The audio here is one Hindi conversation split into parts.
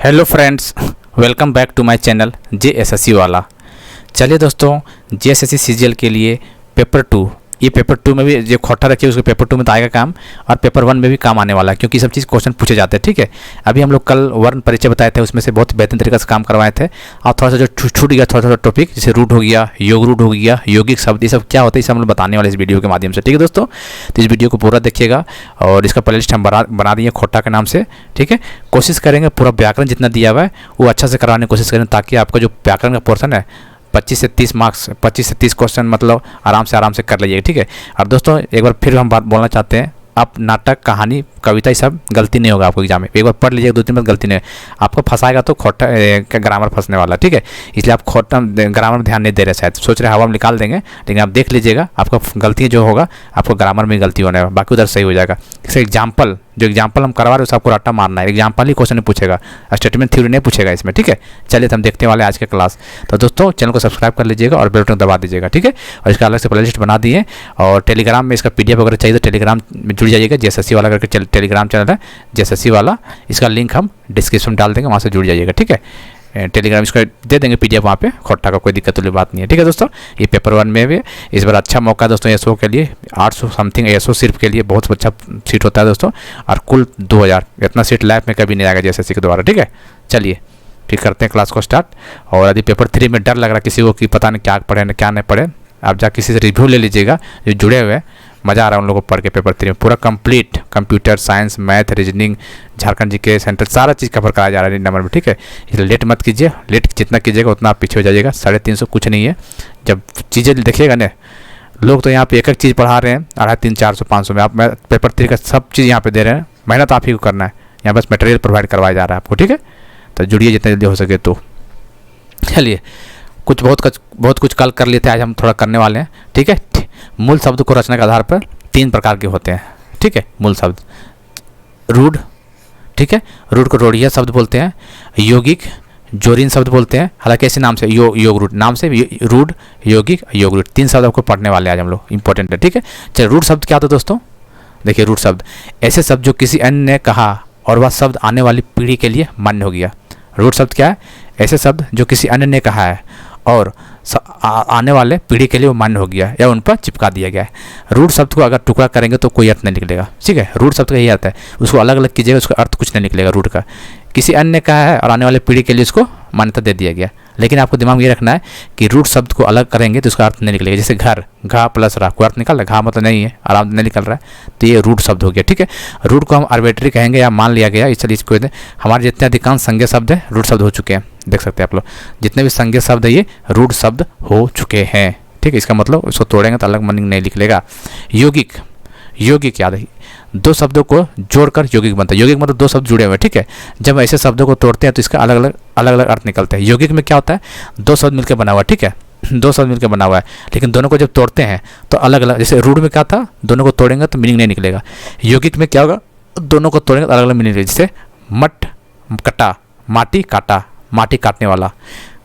Hello friends, welcome back to my channel JSSC वाला। चलिए दोस्तों, JSSC CGL के लिए पेपर 2, ये पेपर 2 में भी जो खोटा रखिए उसके पेपर 2 में तो आएगा काम, और पेपर 1 में भी काम आने वाला है, क्योंकि सब चीज़ क्वेश्चन पूछे जाते हैं। ठीक है, अभी हम लोग कल वर्ण परिचय बताए थे, उसमें से बहुत बेहतरीन तरीके से काम करवाए थे। और थोड़ा सा जो छूट गया, थोड़ा सा टॉपिक जैसे रूट हो गया, योग रूट हो गया, यौगिक शब्द, ये सब क्या होता है इसे हम लोग बताने वाले इस वीडियो के माध्यम से। ठीक है दोस्तों, तो इस वीडियो को पूरा देखिएगा और इसका प्लेलिस्ट हम बना दिए खोटा के नाम से। ठीक है, कोशिश करेंगे पूरा व्याकरण जितना दिया हुआ है वो अच्छा से करवाने की कोशिश करें, ताकि आपका जो व्याकरण का पोर्सन है 25 से 30 मार्क्स, 25 से 30 क्वेश्चन मतलब आराम से कर लीजिएगा। ठीक है, और दोस्तों एक बार फिर हम बात बोलना चाहते हैं, आप नाटक, कहानी, कविता ये सब गलती नहीं होगा आपको एग्जाम में। एक बार पढ़ लीजिएगा, 2-3 बार गलती नहीं, आपको फंसाएगा तो खोटा ग्रामर फंसने वाला। ठीक है, इसलिए आप खोटा ग्रामर में ध्यान नहीं दे रहे, शायद सोच रहे हवा में निकाल देंगे, लेकिन आप देख लीजिएगा आपका गलती जो होगा आपको ग्रामर में गलती होने वाला, बाकी उधर सही हो जाएगा। जैसे एग्जाम्पल, जो एग्जाम्पल हम करवा रहे हैं उसको आपको रट्टा मारना है, एग्जाम्पल ही क्वेश्चन नहीं पूछेगा, स्टेटमेंट थ्योरी नहीं पूछेगा इसमें। ठीक है, चलिए तो हम देखने वाले आज के क्लास। तो दोस्तों चैनल को सब्सक्राइब कर लीजिएगा और बेल बटन दबा दीजिएगा। ठीक है, और इसका अलग से प्लेलिस्ट बना दिए, और टेलीग्राम में इसका PDF वगैरह चाहिए तो टेलीग्राम में जुड़ जाइएगा, JSSC वाला करके टेलीग्राम चैनल है JSSC वाला, इसका लिंक हम डिस्क्रिप्शन में डाल देंगे, वहाँ से जुड़ जाइएगा। ठीक है, टेलीग्राम इसका दे देंगे PDF वहाँ पे, खोटा का कोई दिक्कत वाली बात नहीं है। ठीक है दोस्तों, ये पेपर 1 में भी इस बार अच्छा मौका है दोस्तों ASO के लिए, 800 समथिंग ASO सिर्फ के लिए बहुत अच्छा सीट होता है दोस्तों, और कुल 2000, इतना सीट लाइफ में कभी नहीं आएगा JSSC के द्वारा। ठीक है, चलिए फिर करते हैं क्लास को स्टार्ट। और यदि पेपर 3 में डर लग रहा है किसी को कि पता नहीं क्या पढ़े क्या नहीं पढ़े, आप जा किसी से रिव्यू ले लीजिएगा जो जुड़े हुए हैं, मज़ा आ रहा है उन लोगों को पढ़ के। पेपर 3 में पूरा complete computer science, math, reasoning, Jharkhand GK centre, सारा चीज़ कवर कराया जा रहा है नंबर में। ठीक है, इसलिए लेट मत कीजिए, लेट जितना कीजिएगा उतना आप पीछे हो जाइएगा। 350 कुछ नहीं है, जब चीज़ें देखिएगा ना, लोग तो यहाँ पे एक चीज़ पढ़ा रहे हैं 250, 300, 400, 500 में, आप पेपर 3 का सब चीज़ यहाँ पे दे रहे हैं, मेहनत आप ही को करना है, यहाँ बस मटेरियल प्रोवाइड करवाया जा रहा है आपको। ठीक है, तो जुड़िए जितना जल्दी हो सके। तो चलिए बहुत कुछ कल कर लिए थे, आज हम थोड़ा करने वाले हैं। ठीक है, मूल शब्द को रचना के आधार पर 3 प्रकार के होते हैं। ठीक है, मूल शब्द रूढ़, ठीक है, रूढ़ को रूढ़िया शब्द बोलते हैं, यौगिक जोरीन शब्द बोलते हैं, हालांकि ऐसे नाम से योग रूढ़ नाम से रूढ़, यौगिक, योग रूढ़ 3 शब्द आपको पढ़ने वाले आज हम लोग, इंपॉर्टेंट है। ठीक है, चलिए रूढ़ शब्द क्या होता है दोस्तों, देखिए रूढ़ शब्द ऐसे शब्द जो किसी अन्य ने कहा और वह शब्द आने वाली पीढ़ी के लिए मान्य हो गया। रूढ़ शब्द क्या है, ऐसे शब्द जो किसी अन्य ने कहा है और आने वाले पीढ़ी के लिए वो मान्य हो गया या उन पर चिपका दिया गया है। रूढ़ शब्द को अगर टुकड़ा करेंगे तो कोई अर्थ नहीं निकलेगा। ठीक है, रूढ़ शब्द का यही अर्थ है, उसको अलग अलग कीजिएगा उसका अर्थ कुछ नहीं निकलेगा। रूढ़ का किसी अन्य ने कहा है और आने वाले पीढ़ी के लिए उसको मान्यता दे दिया गया, लेकिन आपको दिमाग में ये रखना है कि रूढ़ शब्द को अलग करेंगे तो उसका अर्थ नहीं निकलेगा। जैसे घर, घा प्लस रा, कोई अर्थ निकल रहा है, घा मतलब नहीं है, आराम नहीं निकल रहा है, तो ये रूढ़ शब्द हो गया। ठीक है, रूढ़ को हम आर्बिट्री कहेंगे या मान लिया गया, इसलिए इसको हमारे जितने अधिकांश संज्ञा शब्द है रूढ़ शब्द हो चुके हैं। देख सकते हैं आप लोग, जितने भी संज्ञा शब्द है ये रूढ़ शब्द हो चुके हैं। ठीक है, इसका मतलब इसको तोड़ेंगे तो अलग मीनिंग नहीं निकलेगा। यौगिक, यौगिक याद है, 2 शब्दों को जोड़कर यौगिक बनता है। यौगिक मतलब 2 शब्द जुड़े हुए हैं। ठीक है, जब ऐसे शब्दों को तोड़ते हैं तो इसका अलग अलग अर्थ निकलते हैं। यौगिक में क्या होता है, 2 शब्द मिलकर बना हुआ है। ठीक है, 2 शब्द मिलकर बना हुआ है, लेकिन दोनों को जब तोड़ते हैं तो अलग अलग, जैसे रूढ़ में क्या था, दोनों को तोड़ेंगे तो मीनिंग नहीं निकलेगा। यौगिक में क्या होगा, दोनों को तोड़ेंगे तो अलग अलग मीनिंग, जैसे मट कटा, माटी काटा, माटी काटने वाला,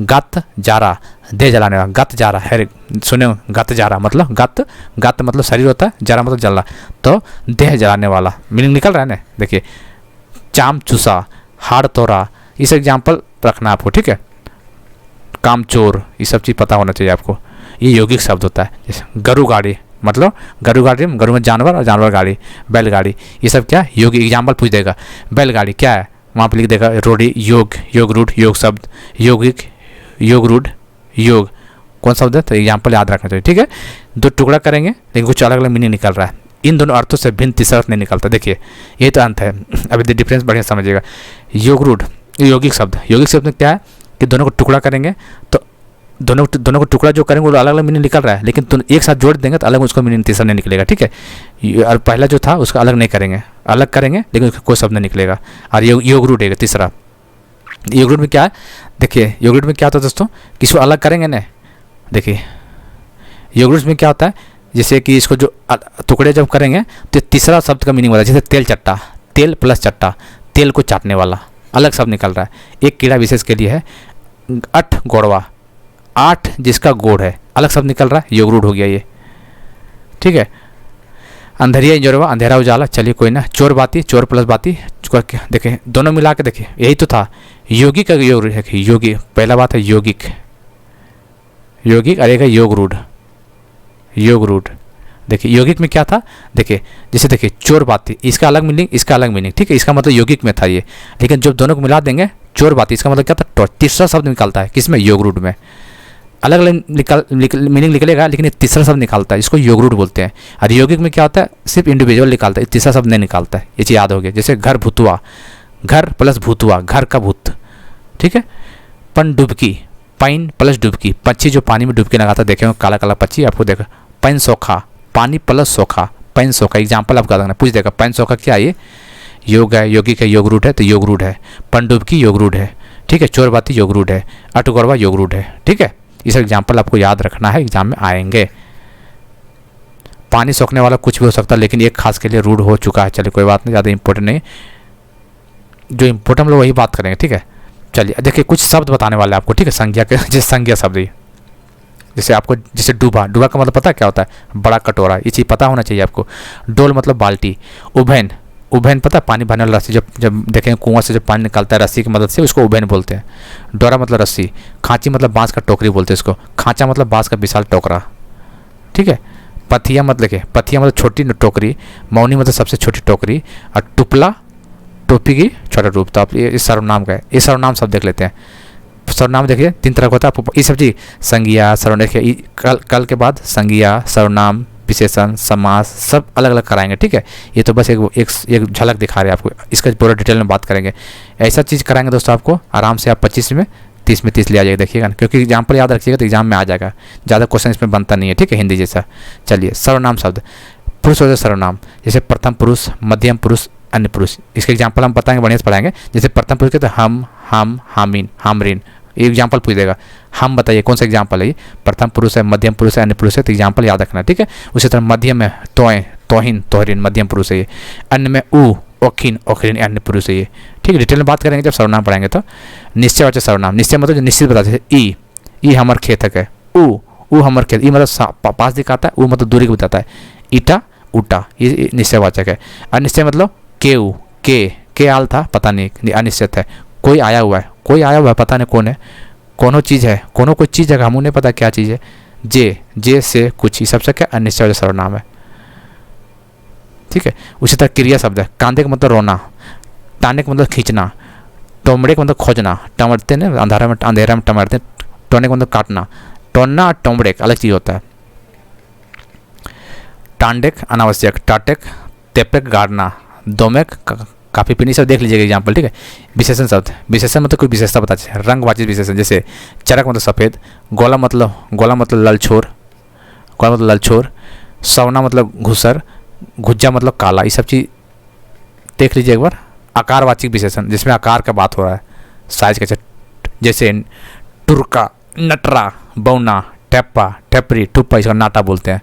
गत जारा, दे जलाने वाला, गत जारा है, सुने गत जारा मतलब गत मतलब शरीर होता है, जारा मतलब जलना, तो देह जलाने वाला मीनिंग निकल रहा है ना। देखिए चाम चूसा, हाड़ तोड़ा, इस एग्जाम्पल रखना आपको। ठीक है, कामचोर, ये सब चीज़ पता होना चाहिए आपको, ये यौगिक शब्द होता है। जैसे गरु गाड़ी मतलब गरु गाड़ी, गरु में जानवर और जानवर गाड़ी, बैलगाड़ी, ये सब क्या यौगिक, एग्जाम्पल पूछ देगा बैलगाड़ी क्या है, वहाँ पर लिख देगा रोडी, योग, योग रूढ़, योग शब्द, यौगिक, योग रूढ़, योग कौन शब्द है, तो एग्जाम्पल याद रखना चाहिए। ठीक है, 2 टुकड़ा करेंगे लेकिन कुछ अलग अलग मीनिंग निकल रहा है, इन दोनों अर्थों से भिन्न तीसरा अर्थ नहीं निकलता। देखिए यही तो अंत है, अभी डिफरेंस बढ़िया समझिएगा। योग रूढ़, यौगिक शब्द में क्या है कि दोनों को टुकड़ा करेंगे तो दोनों को टुकड़ा जो करेंगे वो अलग अलग मीनिंग निकल रहा है, लेकिन एक साथ जोड़ देंगे तो अलग उसका मीनिंग तीसरा नहीं निकलेगा। ठीक है, और पहला जो था उसका अलग नहीं करेंगे, अलग करेंगे लेकिन उसका कोई शब्द नहीं निकलेगा। और योग रूढ़ है तीसरा। योग रूढ़ में क्या है, देखिए योग रूढ़ में क्या होता है दोस्तों, किसी को अलग करेंगे ना, देखिए योग रूढ़ में क्या होता है, जैसे कि इसको जो टुकड़े जब करेंगे तो तीसरा शब्द का मीनिंग होता है। जैसे तेल चट्टा, तेल प्लस चट्टा, तेल को चाटने वाला, अलग शब्द निकल रहा है। एक कीड़ा विशेष के लिए है। 8 गोड़वा, 8 जिसका गोड़ है, अलग शब्द निकल रहा है, योग रूढ़ हो गया ये। ठीक है, अंधेरिया इंजोरवा, अंधेरा उजाला, चलिए कोई ना। चोर बाती, चोर प्लस बाती, देखें दोनों मिला के देखिए, यही तो था। योगिक का योग है, योगी पहला बात है योगिक, योगिक और एक है योग रूढ़, योग रूढ़। देखिए यौगिक में क्या था, देखिए जैसे देखिए चोर बाती, इसका अलग मीनिंग, इसका अलग मीनिंग, ठीक है, इसका मतलब यौगिक में था ये। लेकिन जब दोनों को मिला देंगे चोर बाती, इसका मतलब क्या था, तीसरा शब्द निकलता है किसमें, योग रूढ़ में। अलग अलग मीनिंग निकलेगा, लेकिन ये तीसरा शब्द निकालता है, इसको योग रूढ़ बोलते हैं। और यौगिक में क्या होता है, सिर्फ इंडिविजुअल निकालता है, तीसरा शब्द नहीं निकालता है, ये चीज़ याद हो गया। जैसे घर भूतुआ, घर प्लस भूतुआ, घर का भूत, ठीक है। पनडुबकी, पाइन प्लस डुबकी, पक्षी जो पानी में डुबकी लगाता है, देखे हो काला काला पक्षी आपको देखा। पैन सोखा, पानी प्लस सोखा, पैन सोखा, एग्जाम्पल आपका देना, पूछ देगा पैन सोखा क्या है, ये योग है, योगिक है, योग रूढ़ है, तो योग रूढ़ है। पनडुबकी योग रूढ़ है, ठीक है। चोरबाती योग रूढ़ है, अटगोरवा योग रूढ़ है, ठीक है। इस एग्जाम्पल आपको याद रखना है, एग्जाम में आएंगे। पानी सोखने वाला कुछ भी हो सकता है, लेकिन एक खास के लिए रूढ़ हो चुका है। चलिए कोई बात नहीं, ज़्यादा इंपॉर्टेंट नहीं, जो इंपॉर्टेंट हम लोग वही बात करेंगे, ठीक है। चलिए देखिए कुछ शब्द बताने वाले आपको, ठीक है, संज्ञा के, जैसे संज्ञा शब्द ये, जैसे आपको जैसे डूबा, डूबा का मतलब पता है क्या होता है, बड़ा कटोरा, ये चीज़ पता होना चाहिए आपको। डोल मतलब बाल्टी। उभैन, उभैन पता है, पानी भरने वाला रस्सी, जब देखें कुआं से जब पानी निकलता है रस्सी की मदद से, उसको उभैन बोलते हैं। डोरा मतलब रस्सी। खांची मतलब बांस का टोकरी बोलते हैं इसको। खांचा मतलब बांस का विशाल टोकरा, ठीक है। पथिया मतलब देखिए, पथिया मतलब छोटी टोकरी, मौनी मतलब सबसे छोटी टोकरी, और टुपला टोपी की छोटा रूप। तो आप ये सर्वनाम का है, ये सर्वनाम सब देख लेते हैं। सर्वनाम देखिए 3 तरह का होता है आपको, ये सब चीज़ संज्ञा सर्वनाम देखिए, कल के बाद संज्ञा सर्वनाम विशेषण समास सब अलग अलग कराएंगे, ठीक है। ये तो बस एक झलक दिखा रहे हैं आपको, इसका पूरा डिटेल में बात करेंगे। ऐसा चीज़ कराएंगे दोस्तों आपको आराम से, आप 25 में 30 में 30 ले आ जाएगा, देखिएगा, क्योंकि एग्जाम्पल याद रखिएगा तो एग्जाम में आ जाएगा, ज़्यादा क्वेश्चन इसमें बनता नहीं है, ठीक है, हिंदी जैसा। चलिए सर्वनाम शब्द, पुरुष हो सर्वनाम, जैसे प्रथम पुरुष, मध्यम पुरुष, अन्य पुरुष। इसके एग्जाम्पल हम बताएंगे, बढ़िया से पढ़ाएंगे। जैसे प्रथम पुरुष कहते हैं हम, हामिन, हामरीन, ये एग्जाम्पल पूछ देगा। हम बताइए कौन सा एग्जाम्पल है ये, प्रथम पुरुष है, मध्यम पुरुष है, अन्य पुरुष है, तो एग्जाम्पल याद रखना, ठीक है। उसी तरह मध्यम में तोय, तोहिन, तोहरीन, मध्यम पुरुष है ये। अन्य में उ, ओखिन, ओखरीन, अन्य पुरुष है ये, ठीक है। डिटेल में बात करेंगे जब सर्वनाम पढ़ाएंगे तो। निश्चयवाचक सर्वनाम, निश्चय मतलब जो निश्चित बताते हैं, ई हमर खेत है, उ हमर खेत, ई मतलब पास दिखाता है, उ मतलब दूरी को बताता है। ईटा, उटा, ये निश्चयवाचक है। अनिश्चय मतलब केऊ, के आल था पता नहीं, अनिश्चित है। कोई आया हुआ है, कोई आया हुआ है पता नहीं कौन है। कोनो चीज़ है, कोनो कोई चीज़ है, हमू नहीं पता क्या चीज़ है। जे से कुछ, ही सबसे क्या अनिश्चय सर्वनाम है, ठीक है। उसी तरह क्रिया शब्द है, कांदे का मतलब रोना, टाने का मतलब खींचना, टोमड़े का मतलब खोजना, टमड़ते ने अंधेरा में टमड़ते, टोने का मतलब काटना। टोनना और टोमड़े अलग चीज़ होता है। टांडेक अनावश्यक, टाटेक तेपेक गाड़ना, दोमेक काफ़ी पीनी, सब देख लीजिएगा एग्जाम्पल, ठीक है। विशेषण शब्द, विशेषण मतलब कोई विशेषता बता है, रंगवाची विशेषण, जैसे चरक मतलब सफ़ेद, गोला मतलब ललछोर, गोला मतलब ललछोर, सवना मतलब घुसर, घुज्जा मतलब काला, ये सब चीज़ देख लीजिए एक बार। आकारवाची विशेषण, जिसमें आकार का बात हो रहा है, साइज का, जैसे टुरका, नटरा, बौना, ठेप्पा, ठेपरी, ठुप्पा, इसका नाटा बोलते हैं।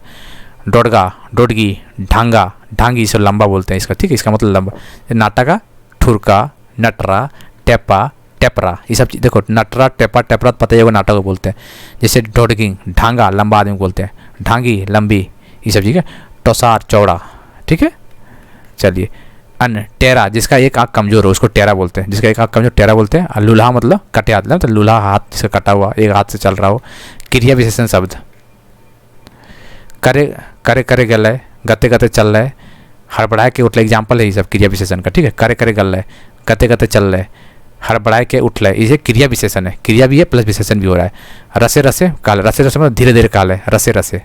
डोडगा, डोडगी, ढांगा, ढांगी, इसे लंबा बोलते हैं इसका, ठीक है, इसका मतलब लंबा। नाटा का ठुरका, नटरा, टेपा, टेपरा, ये सब चीज़ देखो, नटरा, टेपा, टेपरा पता ही होगा, नाटा को बोलते हैं। जैसे डोडगी, ढांगा, लंबा आदमी बोलते हैं, ढांगी, लंबी, ये सब ठीक है। टोसार, चौड़ा, ठीक है। चलिए अन्य, टेरा, जिसका एक आँख कमजोर हो उसको टेरा बोलते हैं, जिसका एक आँख कमजोर टेरा बोलते हैं। और लूल्हा मतलब कटे हाथ, तो लूल्हा हाथ जिसका कटा हुआ, एक हाथ से चल रहा हो। क्रिया विशेषण शब्द, करे करे करे गल है, गते गते चल रहे, हड़बड़ाए के उठले, एग्जाम्पल है ये सब क्रिया विशेषण का, ठीक है। करे करे गल है, गते गते चल रहे, हड़बड़ाए के उठले, ये क्रिया विशेषण है, क्रिया भी है प्लस विशेषण भी हो रहा है। रसे रसे काले, रसे रसे मतलब धीरे धीरे काले, रसे रसे,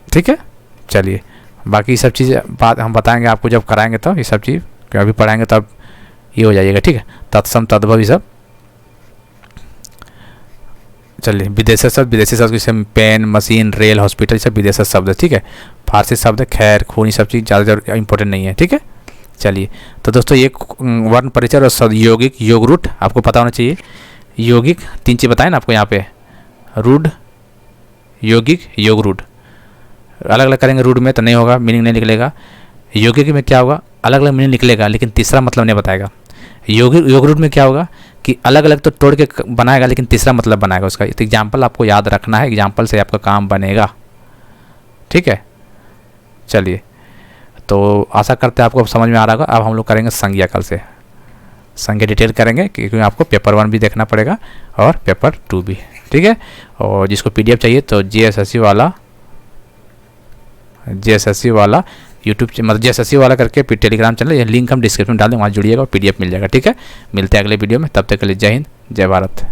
ठीक है। चलिए बाकी सब चीज़ बात हम बताएंगे आपको जब कराएंगे, तो ये सब चीज़ अभी पढ़ाएंगे तब ये हो जाइएगा, ठीक है। तत्सम तद्भव ये सब। चलिए विदेशी शब्द, विदेशी शब्द जैसे पेन, मशीन, रेल, हॉस्पिटल, ये सब विदेशी शब्द है, ठीक है। फारसी शब्द खैर, खून, ये सब चीज़ ज़्यादा इंपॉर्टेंट नहीं है, ठीक है। चलिए तो दोस्तों ये वर्ण परिचय और शब्द यौगिक, योग रूट आपको पता होना चाहिए। यौगिक 3 चीज़ बताए ना आपको यहाँ पे, रूढ़, यौगिक, योग रूट। अलग अलग करेंगे, रूढ़ में तो नहीं होगा, मीनिंग नहीं निकलेगा। यौगिक में क्या होगा, अलग अलग मीनिंग निकलेगा, लेकिन तीसरा मतलब नहीं बताएगा। योग रूट में क्या होगा कि अलग अलग तो तोड़ के बनाएगा, लेकिन तीसरा मतलब बनाएगा उसका। तो एग्जाम्पल आपको याद रखना है, एग्जाम्पल से आपका काम बनेगा, ठीक है। चलिए तो आशा करते हैं आपको समझ में आ रहा होगा। अब हम लोग करेंगे संज्ञा कल से, संज्ञा डिटेल करेंगे क्योंकि आपको पेपर 1 भी देखना पड़ेगा और पेपर 2 भी, ठीक है। और जिसको PDF चाहिए तो JSSC वाला यूट्यूब मतलब JSSC वाला करके टेलीग्राम चैनल, ये लिंक हम डिस्क्रिप्शन में डाल दें, वहाँ जुड़िएगा और PDF मिल जाएगा, ठीक है। मिलते हैं अगले वीडियो में, तब तक के लिए जय हिंद, जय भारत।